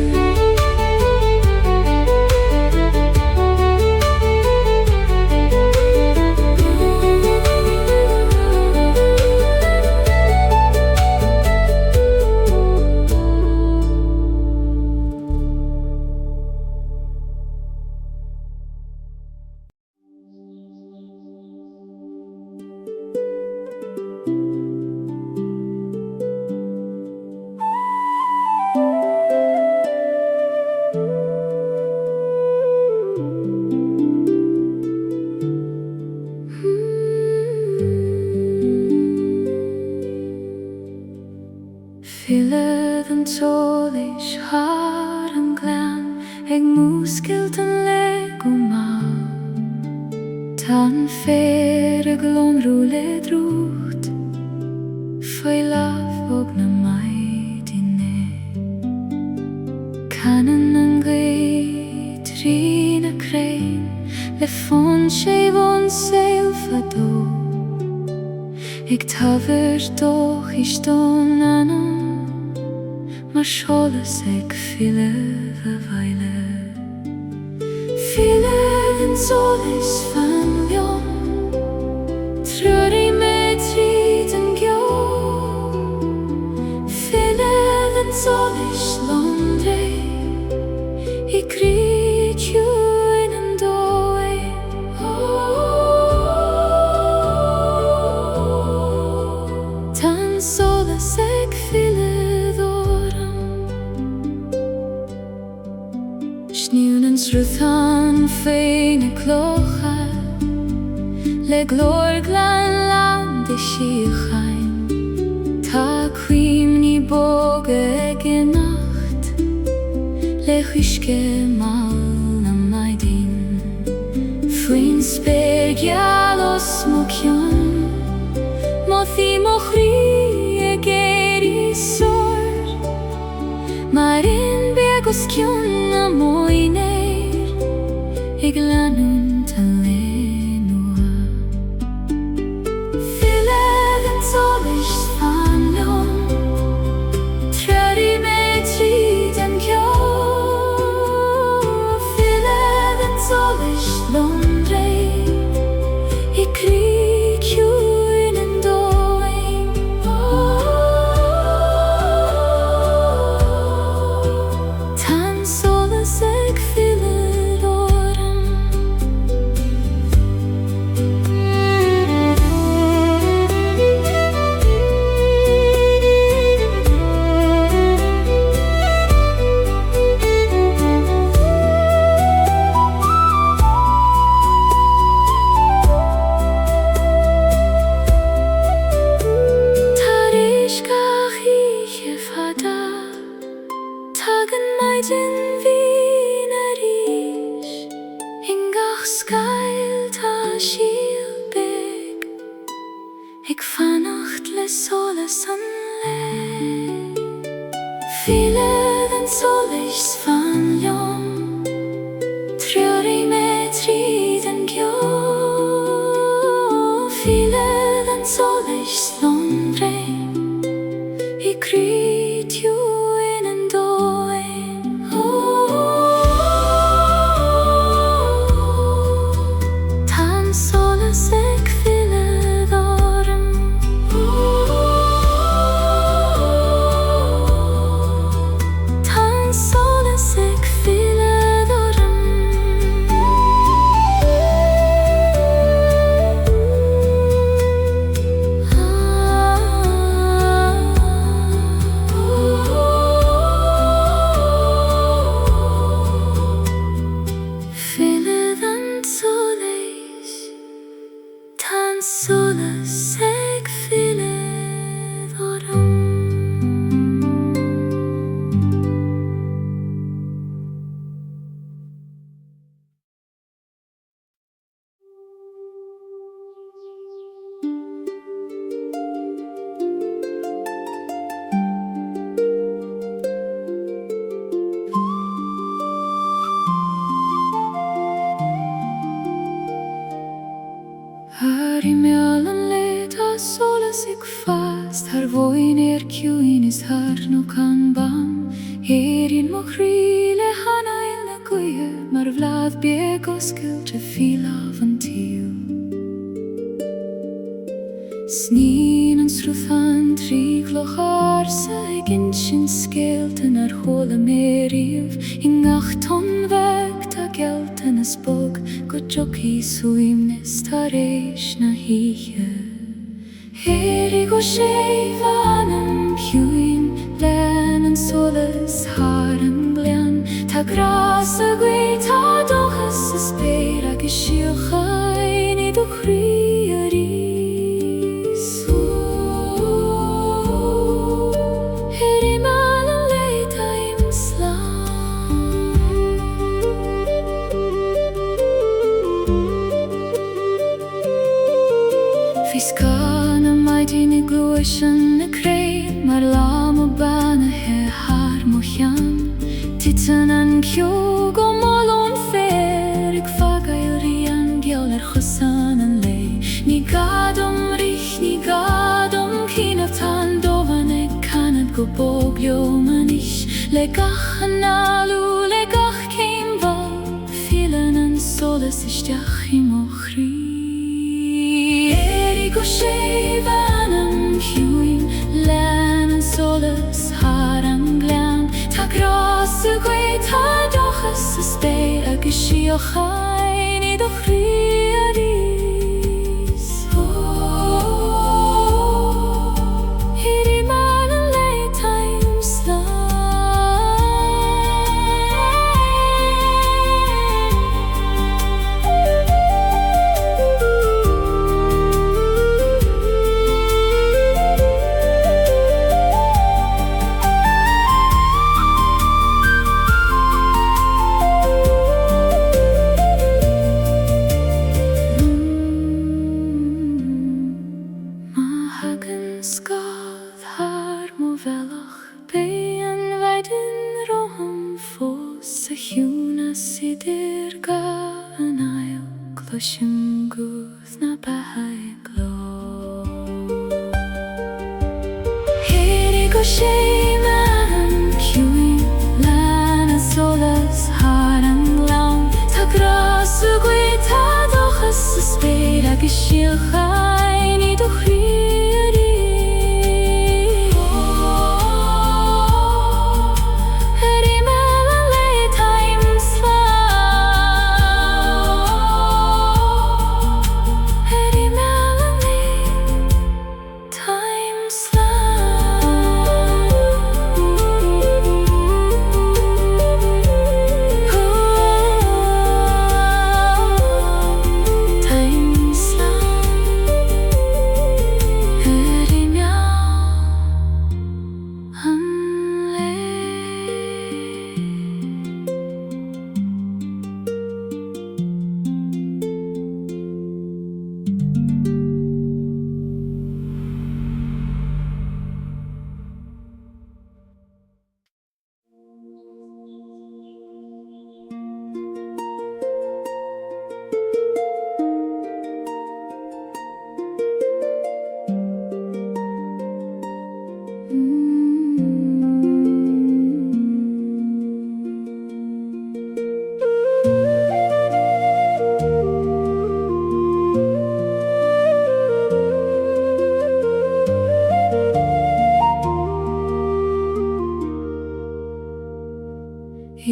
Fille den tålish har an glan Eg muskilt an lego ma Tan fer a glon rule drucht Foi laf og na maidine Canan an gait rina crein Le fon sé von seil fado Eg taver doch iston anam Mar solas ag fille a vaile Fille den solis fan liom Truri me trid an gjo Fille den solis londre I grit ju in an doe Tan solas ag fille Sniunans ruthan fein a clocha Le glor glan land I siachain Ta quim ni boga ag a nacht Le huiske mal na maidin Fuin spergialos mo kion Mothi mochri ag eri sor Marin begos kion na moiner Ig lanun talenua Fille den tålish fan liom Truri me trid an kjo Fille den tålish londre I krig ju in an doing Tan solas ag fille sole sunlight. Viele den solis van jong, treurig med triden gjå. Viele den solis londring, I kryt jo innen dåen. Tan soles ek fylle dagen. Tan soles ek fylle dagen. Fylle den solis, tan soles ek fylle dagen. Her I mjöllen leta soles ik fast. Her voin kjuin is her no kan ban. Éire mo chrile hana ilna goie, mar vlad bieg og skulte fil av en til. Sninen struthan trikloch arse, ginsin skelten håle meriv. Ingachton vekta gelten spog, Gojoki suimnes tareish na hihe. Éire go sheivanem pjuin, lenen soles haren glen. Ta grasa gui ta dochas spera gishiochain I do chriaris. Éire malen leita im slam. Fiskana maidini gluishan krei, mar lamo bana he harmojan. Titanan kjog og molon fer, ik fagail rian gjoler chosanan lei. Ni gadom rich, ni gadom kinatan dovane kanad go boglio manish. Legach analu, legach keimval, filanan soles ishtach imochri. Go sheivanem pjuin, lenen soles haran glen. Ta grasa gui ta dochas spera gishiochain I do chriaris. Éire malen leita im slam. Skad har mo velach, bein weiden roham fos. A hjuna sidir ga an ail, kloshim guth na bahai glo. Éire go sheivanem pjuin, lenen soles haran glen. Ta grasa gui ta dochas spera gishiochain I do chriaris.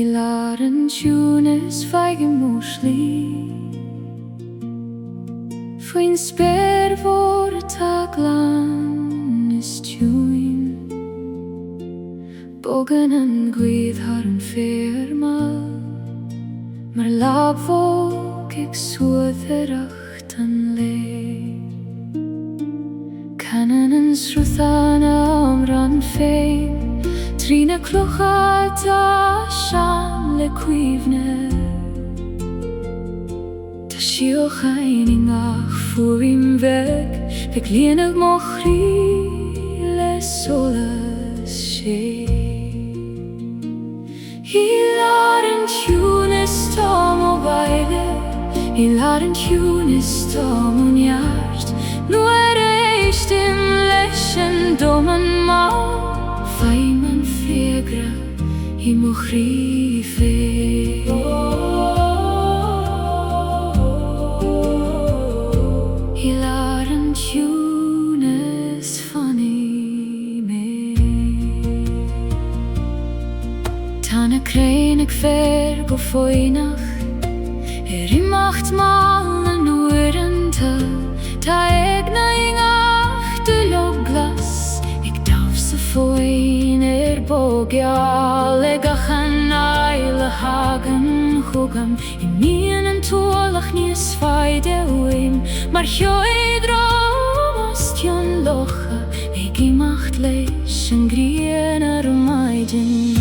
Éire tunas feige muslí Faoin spéir mhór atá glán is tuin Bogan an gcuid thar an féar mar labhóg ag soothe ireacht an lé Canan an sruthanna amran féin Trína clocha tá sean le cuimhne Tá síoch aining ach fuaim bheag Bheag líonadh mo chrí le solas sé Éire tunas tá mo baile Éire tunas tá mo neart Nuair éis dim leis an doman má Faim an fréagra I mo chrí fé Éire tunas fanny mé Tá na crain ag fér go foinach Imacht mal na nuairanta Tá ag na ingach de loglas Ag damh sa foin bogeal ag achan aile hagan chugam I míon an tualach níos faide uim Mar cheoidrom as tion locha Ag imacht leis an grian ar maidin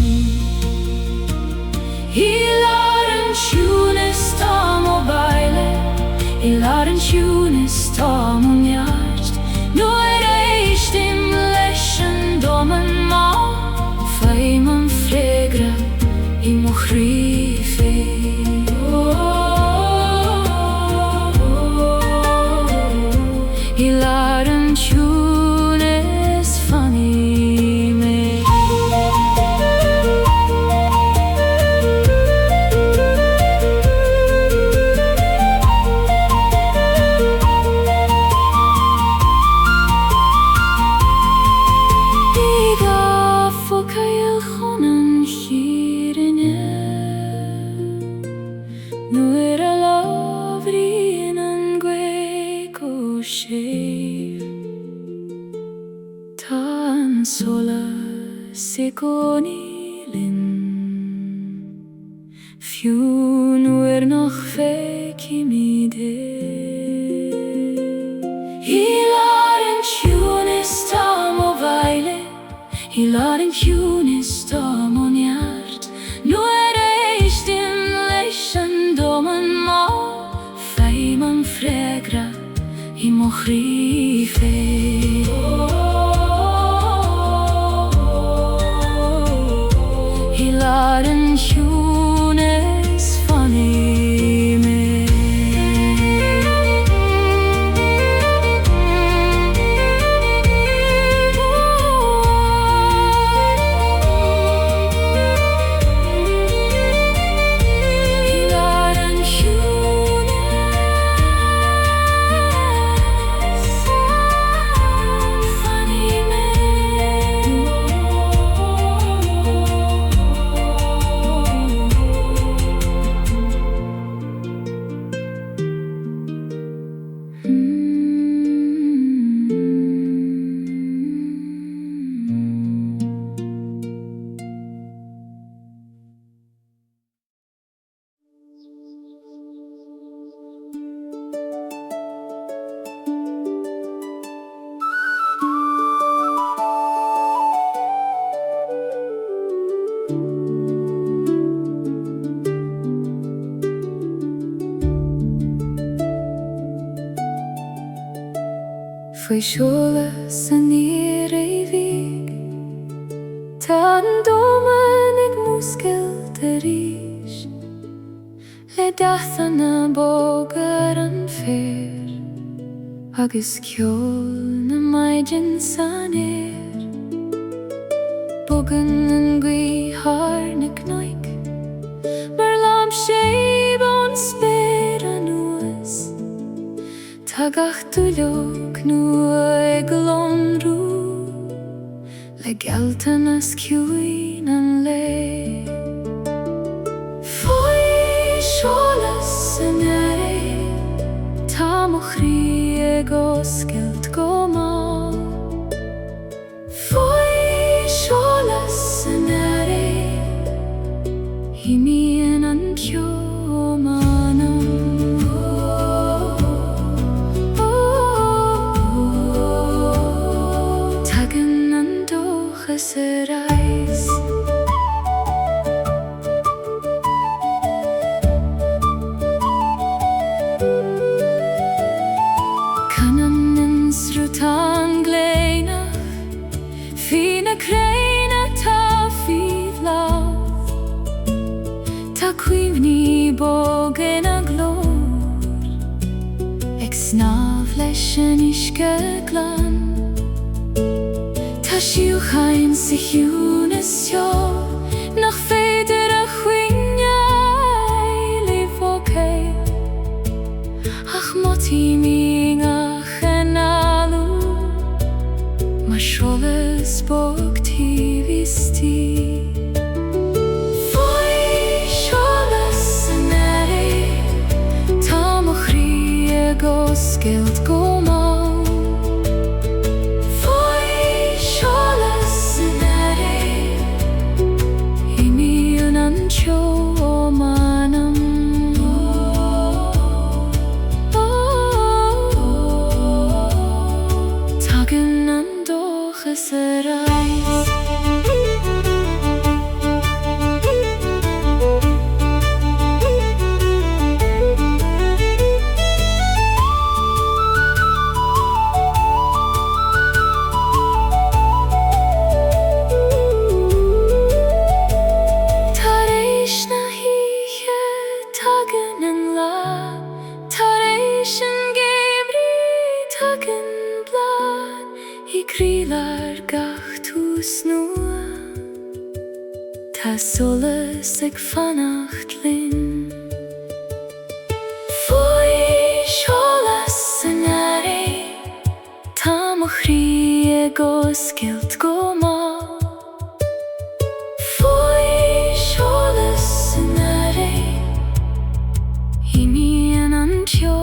Éire tunas tá mo baile Éire tunas tá mo neart Nuair éis dim leis an doman má Faim an fréagra I mo chrí fé Éire tunas fanny mé Nuair a lábhríonn an gcuig ó séir Tá an solas I gcónaí linn Fiú nuair nach feicimí dé Éire tunas tá mo baile Éire tunas tá mo neart Nuair éis dim leis an doman má Faim an fréagra I mo chrí fé Éire tunas fanny mé Faoi seolas an Éire bhíg Tá an doman ag múscailt arís Le deathanna bógar an fér Agus ceol na maidin san éir Bogan an gcuí thar na cnoig Mar lam sé bon spéir an nuas Tá gach dúileog nua ag lonrú Le gealtan as ciúin an lé jego skilt go mal. Foi solas nere himien ancho manam. Tagen ando geserais. Rutan gleina fina kreina ta fivlav ta quivni bogena glor ex navleschen iske glan ta shiuchain sich unes jo nach federa chwinja livoke ach moti minga Sholes bogtivisti. Foi sholes nere tamochri ego skilt go mal. Foi sholes nere himiun ancho manam. Geserais. Tareish na hiche tagen en la, tareish en gebri tagen blad, I krilar gachtus nua ta sola sig fannacht lin. Foi sholas nare tamochri ego skilt go mal. Foi sholas nare himien ancho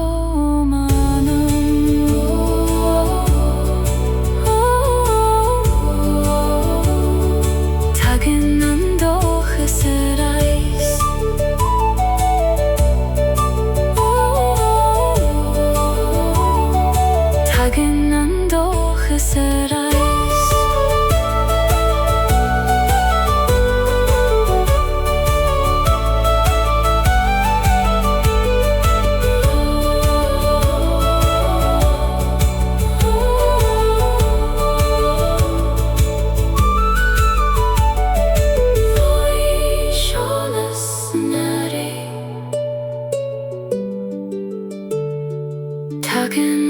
Tagen